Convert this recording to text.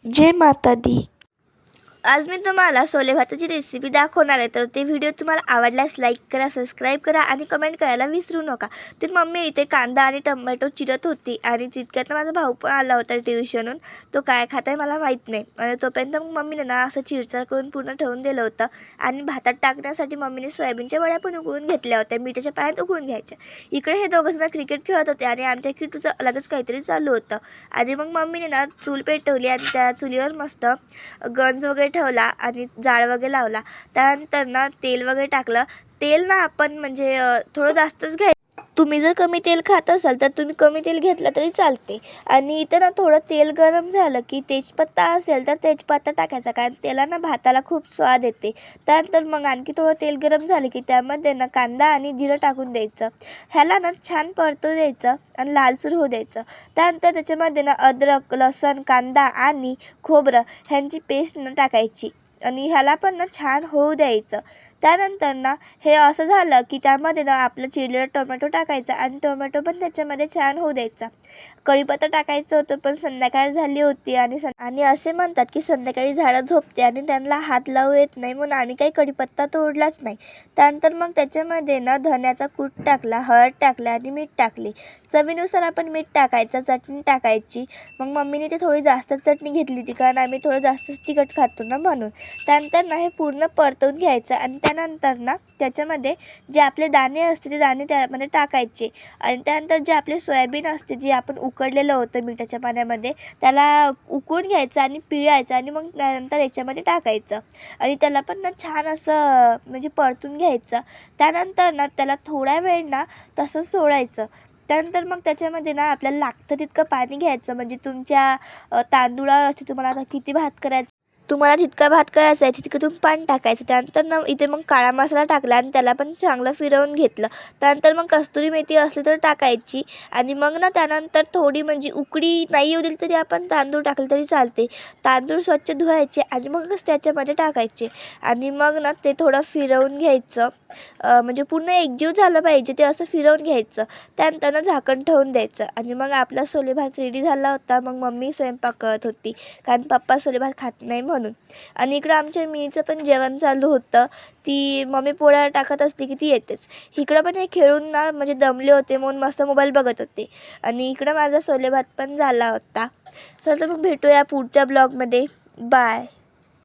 जय माता दी। आज मी तुम्हाला छोले भाताची रेसिपी दाखवणार आहे। तर ते व्हिडिओ तुम्हाला आवडल्यास लाईक करा, सबस्क्राईब करा आणि कमेंट करायला विसरू नका। तर मम्मी इथे कांदा आणि टोमॅटो चिरत होती आणि तितक्यात माझा भाऊ पण आला होता ट्युशनहून। तो काय खात आहे मला माहीत नाही आणि तोपर्यंत मग मम्मीने ना असं चिरचार करून पूर्ण ठेवून दिलं होतं। आणि भातात टाकण्यासाठी मम्मीने सोयाबीनच्या वड्या पण उकळून घेतल्या होत्या, मिठाच्या पाण्यात उकळून घ्यायच्या। इकडे हे दोघंजण क्रिकेट खेळत होते आणि आमच्या किटूचं अलगच काहीतरी चालू होतं। आणि मग मम्मीने ना चूल पेटवली आणि त्या चुलीवर मस्त गंज वगैरे ठेवला आणि जाळ वगैरे लावला। त्यानंतर ना तेल वगैरे टाकलं। तेल ना आपण म्हणजे थोडं जास्तच घ्यायचं। तुम्ही जर कमी तेल खात असाल तर तुम्ही कमी तेल घेतलं तरी चालते। आणि इथं ना थोडं तेल गरम झालं की तेजपत्ता असेल तर तेजपत्ता टाकायचा, कारण त्याला ना भाताला खूप स्वाद येते। त्यानंतर मग आणखी थोडं तेल गरम झालं की त्यामध्ये ना कांदा आणि जिरं टाकून द्यायचं। ह्याला ना छान परतून द्यायचं आणि लालसर होऊ द्यायचं। त्यानंतर त्याच्यामध्ये ना अद्रक, लसूण, कांदा आणि खोबरं ह्यांची पेस्ट न टाकायची आणि ह्याला पण ना छान होऊ द्यायचं। त्यानंतर ना हे असं झालं की त्यामध्ये ना आपलं चिरलेलं टोमॅटो टाकायचा आणि टोमॅटो पण त्याच्यामध्ये छान होऊ द्यायचा। कढीपत्ता टाकायचं होतं पण संध्याकाळ झाली होती आणि असे म्हणतात की संध्याकाळी झाडं झोपते आणि त्यांना हात लावू येत नाही, म्हणून आम्ही काही कढीपत्ता तोडलाच नाही। त्यानंतर मग त्याच्यामध्ये ना धण्याचा कूट टाकला, हळद टाकला आणि मीठ टाकली। चवीनुसार आपण मीठ टाकायचं, चटणी टाकायची। मग मम्मीने ते थोडी जास्त चटणी घेतली होती, कारण आम्ही थोडं जास्तच तिखट खातो ना म्हणून। त्यानंतर ना हे पूर्ण परतवून घ्यायचं आणि त्यानंतर ना त्याच्यामध्ये जे आपले दाणे असते ते दाणे त्यामध्ये टाकायचे आणि त्यानंतर जे आपले सोयाबीन असते जे आपण उकडलेलं होतं मिठाच्या पाण्यामध्ये, त्याला उकळून घ्यायचं आणि पिळायचं आणि मग त्यानंतर याच्यामध्ये टाकायचं आणि त्याला पण ना छान असं म्हणजे परतून घ्यायचं। त्यानंतर ना त्याला थोडा वेळ ना तसंच सोडायचं। त्यानंतर मग त्याच्यामध्ये ना आपल्याला लागतं तितकं पाणी घ्यायचं, म्हणजे तुमच्या तांदूळावर असते तुम्हाला आता किती भात करायचा, तुम्हाला जितका भात करायचा आहे तितकं तुम्ही पाणी टाकायचं। त्यानंतर ना इथे मग काळा मसाला टाकला आणि त्याला पण चांगलं फिरवून घेतलं। त्यानंतर मग कस्तुरी मेथी असली तर टाकायची आणि मग ना त्यानंतर थोडी म्हणजे उकळी नाही येऊ दिली तरी आपण तांदूळ टाकले तरी चालते। तांदूळ स्वच्छ धुवायचे आणि मगच त्याच्यामध्ये टाकायचे आणि मग ना ते थोडं फिरवून घ्यायचं, म्हणजे पूर्ण एकजीव झालं पाहिजे ते असं फिरवून घ्यायचं। त्यानंतर ना झाकण ठेवून द्यायचं आणि मग आपला छोले भात रेडी झाला होता। मग मम्मी स्वयंपाक करत होती, कारण पप्पा छोले भात खात नाही म्हणून। आणि इकडं आमच्या मीचं पण जेवण चालू होतं। ती मम्मी पोळ्या टाकत असते की ती येतेच। इकडं पण हे खेळून ना म्हणजे दमले होते म्हणून मस्त मोबाईल बघत होते आणि इकडं माझा छोले भात पण झाला होता। चल तर मग भेटूया पुढच्या ब्लॉगमध्ये। बाय।